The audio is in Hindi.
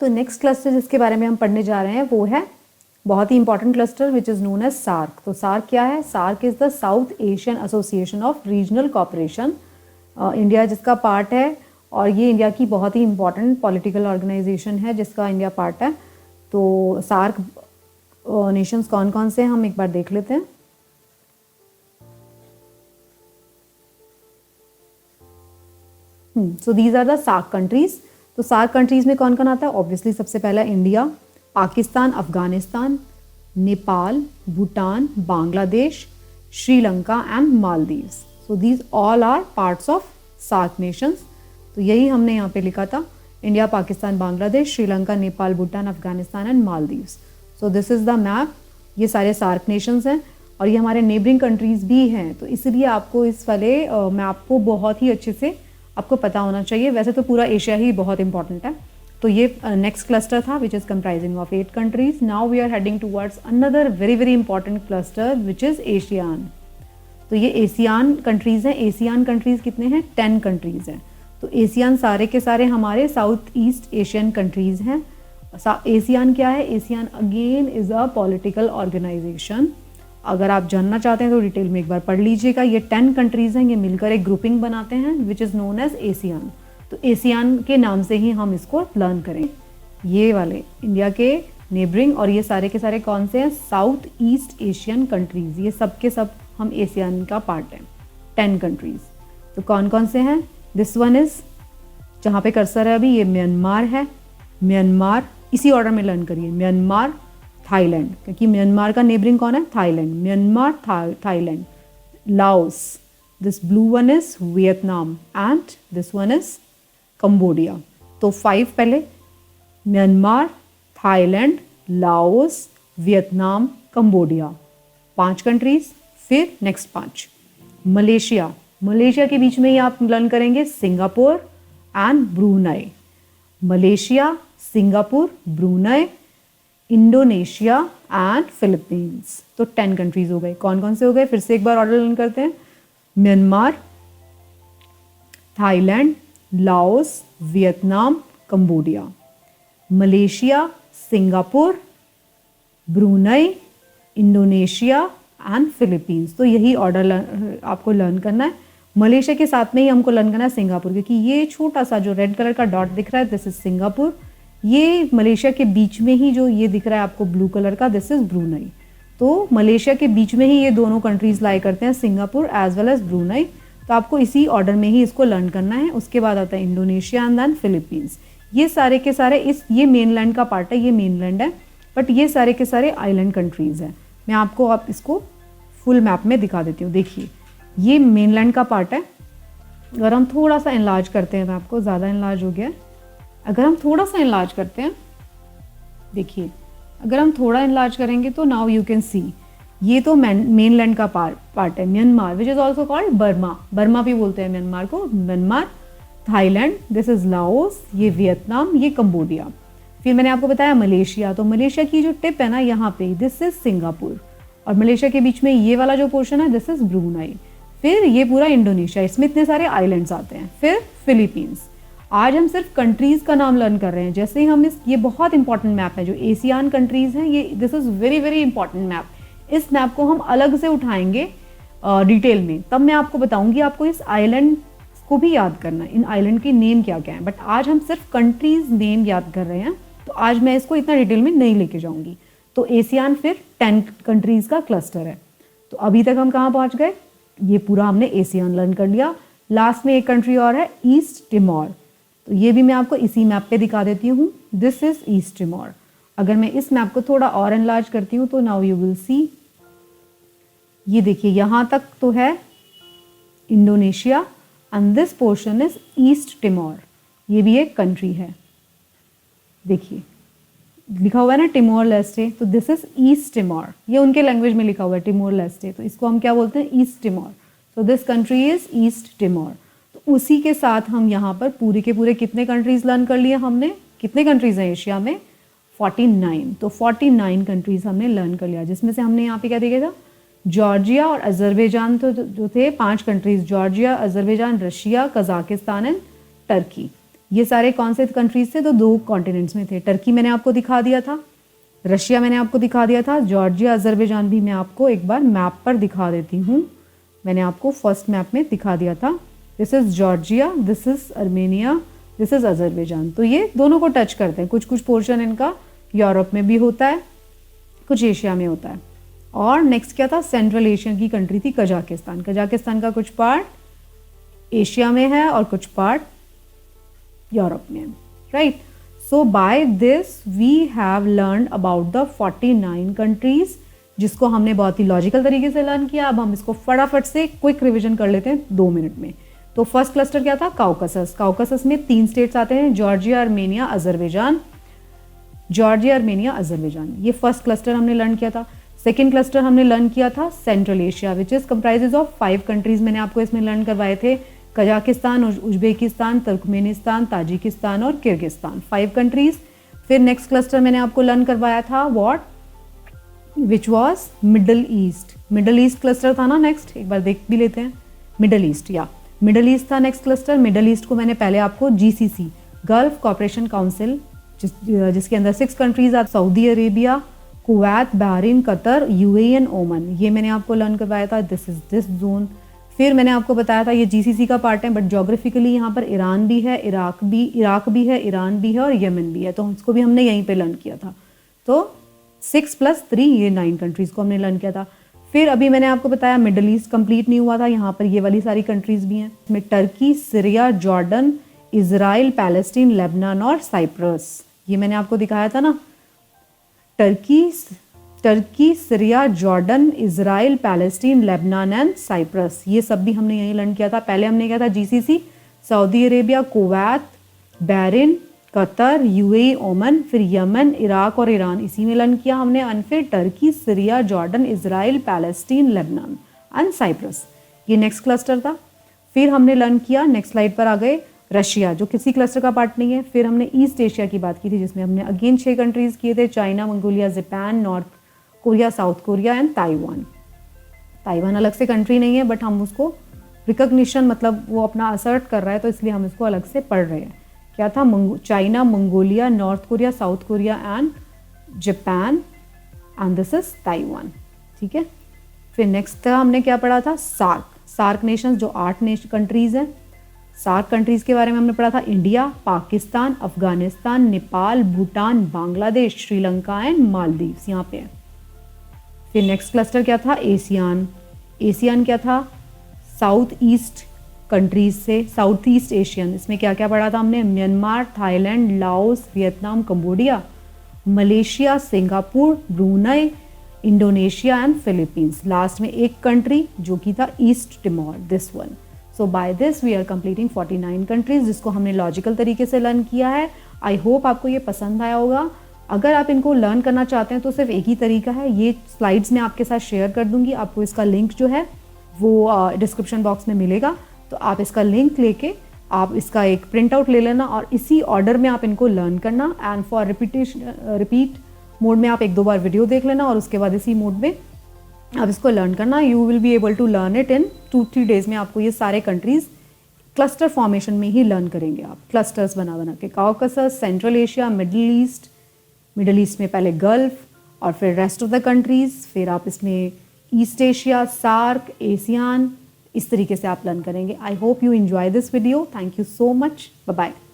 तो नेक्स्ट क्लस्टर जिसके बारे में हम पढ़ने जा रहे हैं वो है बहुत ही important cluster which is known as SAARC. तो सार्क क्या है? SAARC is the South Asian Association of Regional Cooperation. India जिसका पार्ट है और ये इंडिया की बहुत ही इंपॉर्टेंट पॉलिटिकल ऑर्गेनाइजेशन है जिसका इंडिया पार्ट है। तो सार्क नेशंस कौन कौन से हैं हम एक बार देख लेते हैं। So these are the SAARC countries. तो सार्क कंट्रीज में कौन कौन आता है? ऑब्वियसली सबसे पहला India, Pakistan, Afghanistan, Nepal, Bhutan, Bangladesh, Sri Lanka and Maldives. So these all are parts of SAARC nations. तो यही हमने यहाँ पे लिखा था, India, Pakistan, Bangladesh, Sri Lanka, Nepal, Bhutan, Afghanistan and Maldives. So this is the map. ये सारे सार्क नेशंस हैं और ये हमारे नेबरिंग कंट्रीज़ भी हैं। तो इसलिए आपको इस वाले मैप को बहुत ही अच्छे से आपको पता होना चाहिए। वैसे तो पूरा एशिया ही बहुत इंपॉर्टेंट है। तो ये नेक्स्ट क्लस्टर था which is comprising of 8 countries. Now we are heading towards another very very important cluster which is ASEAN. तो ये एशियान कंट्रीज़ हैं। एशियान कंट्रीज़ कितने हैं? 10 कंट्रीज़ हैं। तो एशियान सारे के सारे हमारे साउथ ईस्ट एशियन कंट्रीज़ हैं। एशियान क्या है? ASEAN again is a political organisation. अगर आप जानना चाहते हैं तो डिटेल में एक बार पढ़ लीजिएगा। ये 10 कंट्रीज़ हैं, ये मिलकर एक ग्रुपिंग बनाते हैं which is known as ASEAN. तो एशियान के नाम से ही हम इसको लर्न करें। ये वाले इंडिया के नेबरिंग और ये सारे के सारे कौन से हैं? South east Asian countries. ये सब के सब हम एशियान का पार्ट हैं, 10 कंट्रीज़। तो कौन कौन से हैं? दिस वन इज़, जहाँ पे कर्सर है अभी, ये म्यांमार है। म्यांमार इसी ऑर्डर में लर्न करिए। म्यांमार, थाईलैंड, क्योंकि म्यांमार का नेबरिंग कौन है? Thailand. Myanmar, Thailand, Laos, this blue one is Vietnam and this one is Cambodia. तो 5 पहले, Myanmar, Thailand, Laos, Vietnam, Cambodia, 5 countries. फिर नेक्स्ट 5, मलेशिया। मलेशिया के बीच में ही आप लर्न करेंगे Singapore and Brunei. Malaysia, Singapore, Brunei, Indonesia and Philippines. तो 10 कंट्रीज हो गए। कौन कौन से हो गए? फिर से एक बार ऑर्डर लर्न करते हैं। Myanmar, Thailand, Laos, Vietnam, Cambodia, Malaysia, Singapore, Brunei, Indonesia and Philippines. तो यही ऑर्डर आपको लर्न करना है। मलेशिया के साथ में ही हमको लर्न करना है सिंगापुर, क्योंकि ये छोटा सा जो रेड कलर का डॉट दिख रहा है दिस इज सिंगापुर। ये मलेशिया के बीच में ही जो ये दिख रहा है आपको ब्लू कलर का, दिस इज ब्रूनई। तो मलेशिया के बीच में ही ये दोनों कंट्रीज लाई करते हैं, Singapore as well as Brunei. तो आपको इसी ऑर्डर में ही इसको लर्न करना है। उसके बाद आता है इंडोनेशिया एंड देन फिलीपींस। ये सारे के सारे ये मेनलैंड का पार्ट है, ये मेनलैंड है, बट ये सारे के सारे आइलैंड कंट्रीज हैं। मैं आपको आप इसको फुल मैप में दिखा देती हूँ। देखिए ये मेनलैंड का पार्ट है। अगर हम थोड़ा सा इनलार्ज करते हैं, मैं आपको ज़्यादा इनलार्ज हो गया है, अगर हम थोड़ा सा इनलार्ज करते हैं, देखिए अगर हम थोड़ा इनलार्ज करेंगे तो नाउ यू कैन सी ये तो मेनलैंड का पार्ट है। Myanmar which is also called Burma, Burma भी बोलते हैं म्यांमार को। Myanmar, Thailand, this is Laos, ये वियतनाम, ये कंबोडिया। फिर मैंने आपको बताया मलेशिया। तो मलेशिया की जो टिप है ना यहाँ पे, दिस इज सिंगापुर, और मलेशिया के बीच में ये वाला जो पोर्शन है दिस इज ब्रूनई। फिर ये पूरा इंडोनेशिया, इसमें इतने सारे आइलैंड्स आते हैं। फिर फिलीपींस। आज हम सिर्फ कंट्रीज़ का नाम लर्न कर रहे हैं। जैसे ही हम ये बहुत इंपॉर्टेंट मैप है जो एशियान कंट्रीज़ हैं, ये this is very very important map. इस मैप को हम अलग से उठाएंगे डिटेल में, तब मैं आपको बताऊंगी आपको इस आइलैंड को भी याद करना है, इन आइलैंड के नेम क्या क्या है। बट आज हम सिर्फ कंट्रीज़ नेम याद कर रहे हैं, तो आज मैं इसको इतना डिटेल में नहीं लेके जाऊंगी। तो एशियान फिर 10 कंट्रीज़ का क्लस्टर है। तो अभी तक हम कहाँ पहुँच गए? ये पूरा हमने एशियान लर्न कर लिया। लास्ट में एक कंट्री और है, ईस्ट टिमोर। तो ये भी मैं आपको इसी मैप पे दिखा देती हूँ। This is East टिमोर। अगर मैं इस मैप को थोड़ा और एनलार्ज करती हूँ तो नाउ यू विल सी, ये देखिए यहाँ तक तो है Indonesia and this portion is East Timor. ये भी एक कंट्री है, देखिए लिखा हुआ है ना टिमोर लेस्टे। तो दिस इज ईस्ट टिमोर, ये उनके लैंग्वेज में लिखा हुआ है टिमोर लेस्टे। तो इसको हम क्या बोलते हैं? East Timor. So this country is East Timor. तो उसी के साथ हम यहाँ पर पूरे के पूरे कितने कंट्रीज लर्न कर लिए हमने? कितने कंट्रीज हैं एशिया में? 49। तो 49 कंट्रीज हमने लर्न कर लिया, जिसमें से हमने यहाँ पे क्या देखा था? जॉर्जिया और अजरबैजान जो थे 5 countries, Georgia, Azerbaijan, Russia, Kazakhstan and Turkey. ये सारे कौन से कंट्रीज थे? तो 2 कॉन्टिनेंट्स में थे। टर्की मैंने आपको दिखा दिया था, रशिया मैंने आपको दिखा दिया था, जॉर्जिया अजरबैजान भी मैं आपको एक बार मैप पर दिखा देती हूँ। मैंने आपको फर्स्ट मैप में दिखा दिया था। This is Georgia, this is Armenia, this is Azerbaijan. तो ये दोनों को टच करते हैं। कुछ कुछ पोर्शन इनका यूरोप में भी होता है, कुछ एशिया में होता है। और नेक्स्ट क्या था? सेंट्रल एशिया की कंट्री थी कजाकिस्तान। कजाकिस्तान का कुछ पार्ट एशिया में है और कुछ पार्ट यूरोप में है, right. So by this we have learn about the 49 countries, जिसको हमने बहुत ही लॉजिकल तरीके से लर्न किया। अब हम इसको फटाफट से क्विक रिवीजन कर लेते हैं 2 मिनट में। तो फर्स्ट क्लस्टर क्या था? काउकासस। काउकासस में 3 स्टेट्स आते हैं, Georgia, Armenia, Azerbaijan. Georgia, Armenia, Azerbaijan, ये फर्स्ट क्लस्टर हमने लर्न किया था। सेकेंड क्लस्टर हमने लर्न किया था central Asia, which is comprises of 5 countries. मैंने आपको इसमें लर्न करवाए थे कजाकिस्तान, उज्बेकिस्तान, तुर्कमेनिस्तान, ताजिकिस्तान और किर्गिस्तान, 5 कंट्रीज। फिर नेक्स्ट क्लस्टर मैंने आपको लर्न करवाया था what, which was middle east. Middle east cluster था ना नेक्स्ट, एक बार देख भी लेते हैं। मिडल ईस्ट, या मिडल ईस्ट था नेक्स्ट क्लस्टर। मिडल ईस्ट को मैंने पहले आपको GCC, गल्फ कॉपरेशन काउंसिल, जिसके अंदर 6 कंट्रीज आते, Saudi Arabia, Kuwait, Bahrain, Qatar, UAE and Oman, ये मैंने आपको लर्न करवाया था। This is this zone. फिर मैंने आपको बताया था ये GCC का पार्ट है, बट जोग्राफिकली यहाँ पर ईरान भी है, इराक भी है, ईरान भी है और यमन भी है, तो उसको भी हमने यहीं पे लर्न किया था। तो 6 + 3 ये 9 कंट्रीज को हमने लर्न किया था। फिर अभी मैंने आपको बताया मिडल ईस्ट कंप्लीट नहीं हुआ था, यहाँ पर ये वाली सारी कंट्रीज भी हैं, इसमें Turkey, Syria, Jordan, Israel, Palestine, Lebanon और साइप्रस, ये मैंने आपको दिखाया था ना। Turkey, Syria, Jordan, Israel, Palestine, Lebanon and Cyprus, ये सब भी हमने यहीं लर्न किया था। पहले हमने किया था GCC, Saudi Arabia, Kuwait, Bahrain, Qatar, UAE, Oman, फिर यमन, इराक और ईरान, इसी में लर्न किया हमने। और फिर Turkey, Syria, Jordan, Israel, Palestine, Lebanon and Cyprus, ये नेक्स्ट क्लस्टर था। फिर हमने लर्न किया, नेक्स्ट स्लाइड पर आ गए, रशिया, जो किसी क्लस्टर का पार्ट नहीं है। फिर हमने ईस्ट एशिया की बात की थी, जिसमें हमने अगेन 6 कंट्रीज किए थे, China, Mongolia, Japan, north Korea, south Korea and Taiwan. Taiwan अलग से कंट्री नहीं है, बट हम उसको रिकॉग्निशन, मतलब वो अपना असर्ट कर रहा है, तो इसलिए हम इसको अलग से पढ़ रहे हैं। क्या था? China, Mongolia, north Korea, south Korea and Japan, and this is Taiwan, ठीक है। फिर नेक्स्ट हमने क्या पढ़ा था? सार्क नेशंस, जो 8 कंट्रीज हैं। सार्क कंट्रीज के बारे में हमने पढ़ा था इंडिया, पाकिस्तान, अफगानिस्तान, नेपाल, भूटान, बांग्लादेश, श्रीलंका एंड मालदीव्स, यहाँ पे है। फिर नेक्स्ट क्लस्टर क्या था? एशियान। एशियान क्या था? साउथ ईस्ट कंट्रीज से, साउथ ईस्ट एशियन, इसमें क्या क्या पढ़ा था हमने? Myanmar, Thailand, Laos, Vietnam, Cambodia, Malaysia, Singapore, Brunei, Indonesia and Philippines. Last में एक कंट्री जो कि था East Timor, this one. So by this we are completing 49 countries, जिसको हमने लॉजिकल तरीके से लर्न किया है। आई होप आपको ये पसंद आया होगा। अगर आप इनको लर्न करना चाहते हैं तो सिर्फ एक ही तरीका है, ये स्लाइड्स मैं आपके साथ शेयर कर दूंगी, आपको इसका लिंक जो है वो डिस्क्रिप्शन बॉक्स में मिलेगा, तो आप इसका लिंक लेके आप इसका एक प्रिंट आउट ले लेना और इसी ऑर्डर में आप इनको लर्न करना। एंड फॉर रिपीट मोड में आप 1-2 बार वीडियो देख लेना और उसके बाद इसी मोड में आप इसको लर्न करना। You will be able to learn it in 2-3 days में। आपको ये सारे कंट्रीज क्लस्टर फॉर्मेशन में ही लर्न करेंगे आप, क्लस्टर्स बना बना के। काउकासस, सेंट्रल एशिया, मिडल ईस्ट में पहले गल्फ और फिर रेस्ट ऑफ द कंट्रीज, फिर आप इसमें ईस्ट एशिया, सार्क, एशियान, इस तरीके से आप लर्न करेंगे। I hope you enjoy this video. Thank you so much. Bye bye.